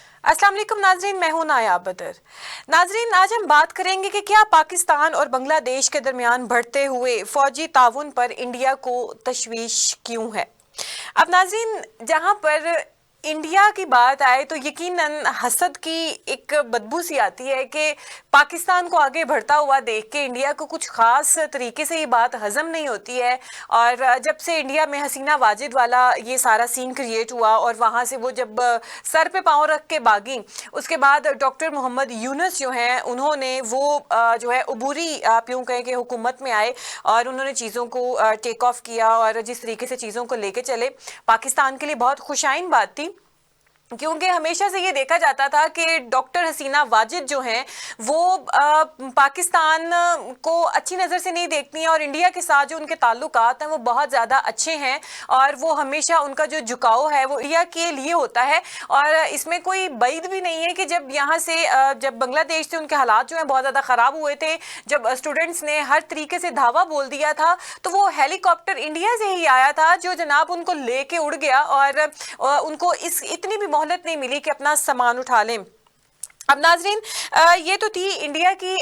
अस्सलाम वालेकुम नाजरीन, मैं हूं नाया बदर। नाजरीन, आज हम बात करेंगे कि क्या पाकिस्तान और बांग्लादेश के दरमियान बढ़ते हुए फौजी ताउन पर इंडिया को तशवीश क्यों है। अब नाजरीन, जहां पर इंडिया की बात आए तो यकीनन हसद की एक बदबू सी आती है कि पाकिस्तान को आगे बढ़ता हुआ देख के इंडिया को कुछ खास तरीके से ये बात हजम नहीं होती है। और जब से इंडिया में हसीना वाजिद वाला ये सारा सीन क्रिएट हुआ और वहाँ से वो जब सर पे पाँव रख के भागी, उसके बाद डॉक्टर मोहम्मद यूनुस जो हैं उन्होंने वो जो है अबूरी आप यूँ कहें कि हुकूमत में आए और उन्होंने चीज़ों को टेक ऑफ किया और जिस तरीके से चीज़ों को लेके चले, पाकिस्तान के लिए बहुत खुशाइन बात थी। क्योंकि हमेशा से ये देखा जाता था कि डॉक्टर हसीना वाजिद जो हैं वो पाकिस्तान को अच्छी नज़र से नहीं देखती हैं और इंडिया के साथ जो उनके ताल्लुकात हैं वो बहुत ज़्यादा अच्छे हैं और वो हमेशा उनका जो झुकाव है वो इंडिया के लिए होता है। और इसमें कोई बैद भी नहीं है कि जब यहाँ से जब बांग्लादेश से उनके हालात जो हैं बहुत ज़्यादा ख़राब हुए थे, जब स्टूडेंट्स ने हर तरीके से धावा बोल दिया था, तो वो हेलीकॉप्टर इंडिया से ही आया था जो जनाब उनको लेके उड़ गया और उनको इस इतनी भी मोहलत नहीं मिली कि अपना सामान उठा लें। अब नाजरीन, ये तो थी इंडिया की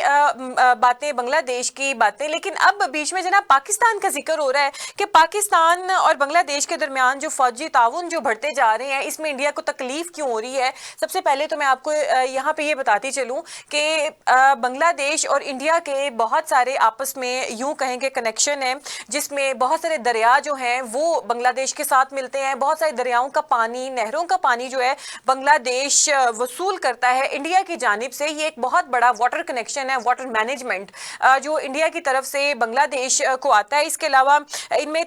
बातें, बांग्लादेश की बातें, लेकिन अब बीच में जनाब पाकिस्तान का जिक्र हो रहा है कि पाकिस्तान और बांग्लादेश के दरमियान जो फौजी ताउन जो बढ़ते जा रहे हैं इसमें इंडिया को तकलीफ क्यों हो रही है। सबसे पहले तो मैं आपको यहाँ पे ये बताती चलूँ कि बांग्लादेश और इंडिया के बहुत सारे आपस में यूँ कहेंगे कनेक्शन है, जिसमें बहुत सारे दरिया जो हैं वो बांग्लादेश के साथ मिलते हैं। बहुत सारे दरियाओं का पानी, नहरों का पानी जो है बांग्लादेश वसूल करता है इंडिया की जानिब से। ये एक बहुत बड़ा वाटर कनेक्शन है, वाटर मैनेजमेंट जो इंडिया की तरफ से बांग्लादेश को आता है। इसके अलावा इनमें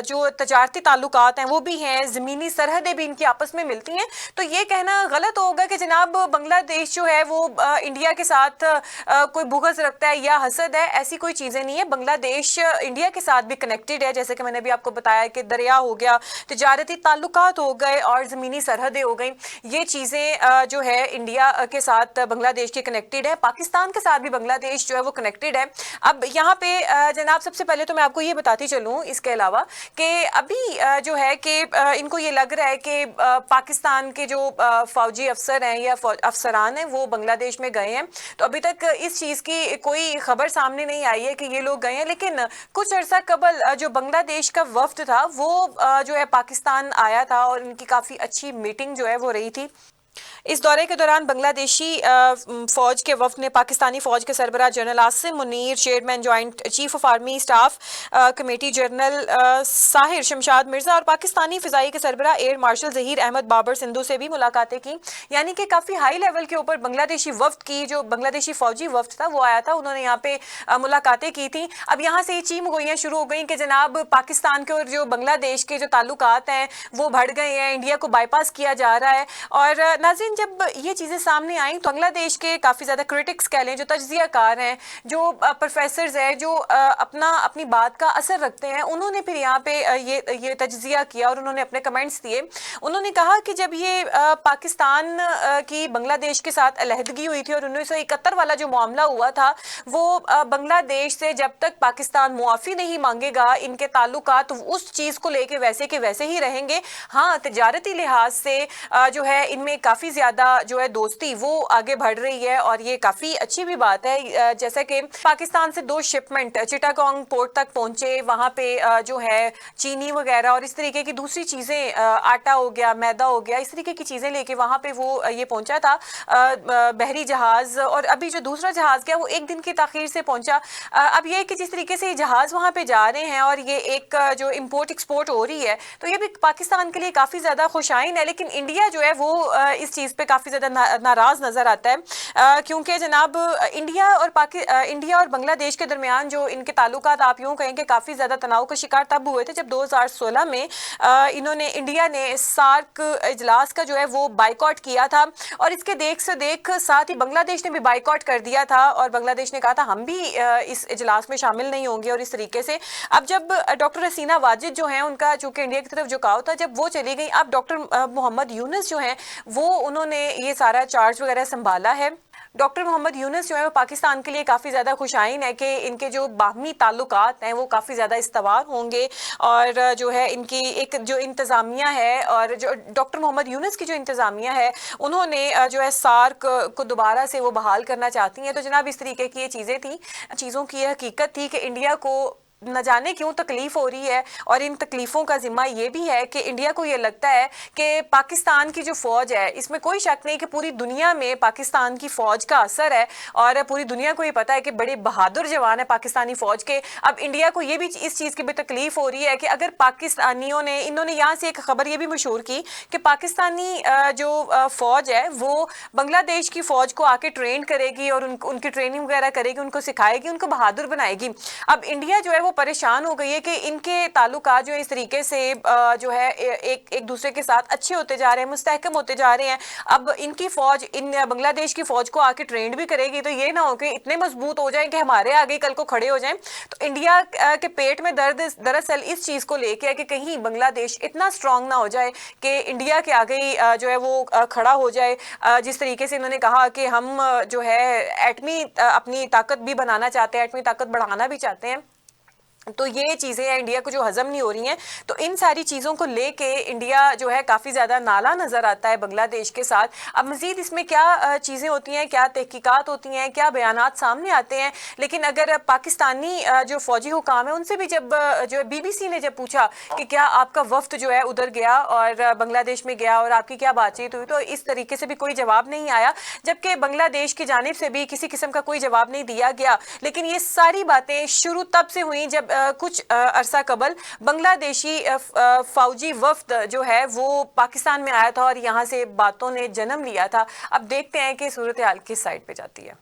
जो तजारती ताल्लुकात हैं वो भी हैं, ज़मीनी सरहदें भी इनकी आपस में मिलती हैं। तो ये कहना गलत होगा कि जनाब बांग्लादेश जो है वो इंडिया के साथ कोई बुग़्ज़ रखता है या हसद है, ऐसी कोई चीज़ें नहीं है। बांग्लादेश इंडिया के साथ भी कनेक्टेड है, जैसे कि मैंने भी आपको बताया कि दरिया हो गया, तजारती ताल्लुकात हो गए और ज़मीनी सरहदें हो गई। ये चीज़ें जो है इंडिया के साथ बांग्लादेश के कनेक्टेड है, पाकिस्तान के साथ भी बांग्लादेश जो है वो कनेक्टेड है। अब यहाँ पे जनाब सबसे पहले तो मैं आपको ये बताती चलूँ इसके अलावा कि अभी जो है कि इनको ये लग रहा है कि पाकिस्तान के जो फौजी अफसर हैं या अफसरान हैं वो बांग्लादेश में गए हैं। तो अभी तक इस चीज़ की कोई खबर सामने नहीं आई है कि ये लोग गए हैं, लेकिन कुछ अर्सा कबल जो बांग्लादेश का वफ्द था वो जो है पाकिस्तान आया था और इनकी काफ़ी अच्छी मीटिंग जो है वो रही थी। इस दौरे के दौरान बांग्लादेशी फ़ौज के वफ़द ने पाकिस्तानी फ़ौज के सरबराह general Asim Munir, chairman joint chief of army staff committee general Sahir Shamshad Mirza और पाकिस्तानी फ़िज़ाई के सरबराह एयर मार्शल ज़हीर अहमद बाबर सिंधु से भी मुलाकातें की। यानी कि काफ़ी हाई लेवल के ऊपर बांग्लादेशी वफ़द की, जो बांग्लादेशी फ़ौजी वफ़द था वो आया था, उन्होंने यहाँ पे मुलाकातें की थी। अब यहाँ से ये चीम गोइयाँ शुरू हो गई कि जनाब पाकिस्तान के और जो बांग्लादेश के जो ताल्लुकात हैं वो बढ़ गए हैं, इंडिया को बाईपास किया जा रहा है। और नाज़रीन, जब ये चीज़ें सामने आई तो बांग्लादेश के काफ़ी ज़्यादा क्रिटिक्स कह लें, जो तज्ज़ियाकार हैं, जो प्रोफेसर्स हैं, जो अपनी बात का असर रखते हैं, उन्होंने फिर यहाँ पे ये तज्ज़िया किया और उन्होंने अपने कमेंट्स दिए। उन्होंने कहा कि जब ये पाकिस्तान की बांग्लादेश के साथ अलहदगी हुई थी और 1971 वाला जो मामला हुआ था वो बांग्लादेश से जब तक पाकिस्तान मुआफ़ी नहीं मांगेगा इनके ताल्लुकात उस चीज़ को लेके वैसे के वैसे ही रहेंगे। हाँ, तजारती लिहाज से जो है इनमें काफ़ी ज़्यादा जो है दोस्ती वो आगे बढ़ रही है और ये काफ़ी अच्छी भी बात है। जैसा कि पाकिस्तान से 2 शिपमेंट चिटागोंग पोर्ट तक पहुँचे, वहाँ पे जो है चीनी वगैरह और इस तरीके की दूसरी चीज़ें, आटा हो गया, मैदा हो गया, इस तरीके की चीज़ें लेके वहाँ पे वो ये पहुँचा था बहरी जहाज़। और अभी जो दूसरा जहाज़ गया वो 1 दिन की ताख़ीर से पहुँचा। अब ये कि जिस तरीके से ये जहाज़ वहाँ पे जा रहे हैं और ये एक जो इम्पोर्ट एक्सपोर्ट हो रही है तो ये भी पाकिस्तान के लिए काफ़ी ज़्यादा खुशाइन है। लेकिन इंडिया जो है वो इस चीज़ पे काफ़ी ज़्यादा नाराज़ नज़र आता है, क्योंकि जनाब इंडिया और बांग्लादेश के दरमियान जो इनके ताल्लुकात आप यूँ कहें कि काफ़ी ज़्यादा तनाव का शिकार तब हुए थे जब 2016 में इंडिया ने सार्क इजलास का जो है वो बाइकॉट किया था और इसके देख से देख साथ ही बांग्लादेश ने भी बाइकॉट कर दिया था और बांग्लादेश ने कहा था हम भी इस इजलास में शामिल नहीं होंगे। और इस तरीके से अब जब डॉक्टर हसीना वाजिद जो हैं उनका चूँकि इंडिया की तरफ झुकाव था, जब वो चली गई, अब डॉक्टर मोहम्मद यूनुस जो हैं वो उन्होंने ये सारा चार्ज वगैरह संभाला है। डॉक्टर मोहम्मद यूनुस जो है वो पाकिस्तान के लिए काफ़ी ज़्यादा खुशाइन है कि इनके जो बाहमी ताल्लुकात हैं वो काफ़ी ज़्यादा इस्तवार होंगे, और जो है इनकी एक जो इंतज़ामिया है और जो डॉक्टर मोहम्मद यूनुस की जो इंतज़ामिया है उन्होंने जो है सार्क को दोबारा से वो बहाल करना चाहती हैं। तो जनाब इस तरीके की ये चीज़ें थी, चीज़ों की ये हकीकत थी कि इंडिया को न जाने क्यों तकलीफ हो रही है, और इन तकलीफ़ों का ज़िम्मा ये भी है कि इंडिया को ये लगता है कि पाकिस्तान की जो फ़ौज है, इसमें कोई शक नहीं कि पूरी दुनिया में पाकिस्तान की फ़ौज का असर है, और पूरी दुनिया को ये पता है कि बड़े बहादुर जवान है पाकिस्तानी फ़ौज के। अब इंडिया को ये भी इस चीज़ की भी तकलीफ हो रही है कि अगर पाकिस्तानियों ने, इन्होंने यहाँ से एक खबर ये भी मशहूर की कि पाकिस्तानी जो फ़ौज है वो बांग्लादेश की फ़ौज को आके ट्रेन करेगी और उनकी ट्रेनिंग वगैरह करेगी, उनको सिखाएगी, उनको बहादुर बनाएगी। अब इंडिया जो है वो परेशान हो गई है कि इनके ताल्लुकात जो इस तरीके से जो है एक दूसरे के साथ अच्छे होते जा रहे हैं, मुस्तहकम होते जा रहे हैं। अब इनकी फ़ौज इन बांग्लादेश की फ़ौज को आके ट्रेंड भी करेगी, तो ये ना हो कि इतने मजबूत हो जाएं कि हमारे आगे कल को खड़े हो जाएं। तो इंडिया के पेट में दर्द दरअसल इस चीज़ को लेके है कि कहीं बांग्लादेश इतना स्ट्रांग ना हो जाए कि इंडिया के आगे ही जो है वो खड़ा हो जाए। जिस तरीके से इन्होंने कहा कि हम जो है एटमी अपनी ताकत भी बनाना चाहते हैं, एटमी ताकत बढ़ाना भी चाहते हैं, तो ये चीज़ें हैं इंडिया को जो हजम नहीं हो रही हैं। तो इन सारी चीज़ों को लेके इंडिया जो है काफ़ी ज़्यादा नाला नज़र आता है बांग्लादेश के साथ। अब मज़ीद इसमें क्या चीज़ें होती हैं, क्या तहकीकात होती हैं, क्या बयानात सामने आते हैं, लेकिन अगर पाकिस्तानी जो फ़ौजी हुकाम है उनसे भी जब जो BBC ने जब पूछा कि क्या आपका वफ्द जो है उधर गया और बांग्लादेश में गया और आपकी क्या बातचीत हुई, तो इस तरीके से भी कोई जवाब नहीं आया, जबकि बांग्लादेश की जानिब से भी किसी किस्म का कोई जवाब नहीं दिया गया। लेकिन ये सारी बातें शुरू तब से हुई जब कुछ अरसा कबल बांग्लादेशी फौजी वफ्द जो है वो पाकिस्तान में आया था और यहाँ से बातों ने जन्म लिया था। अब देखते हैं कि सूरत हाल किस साइड पे जाती है।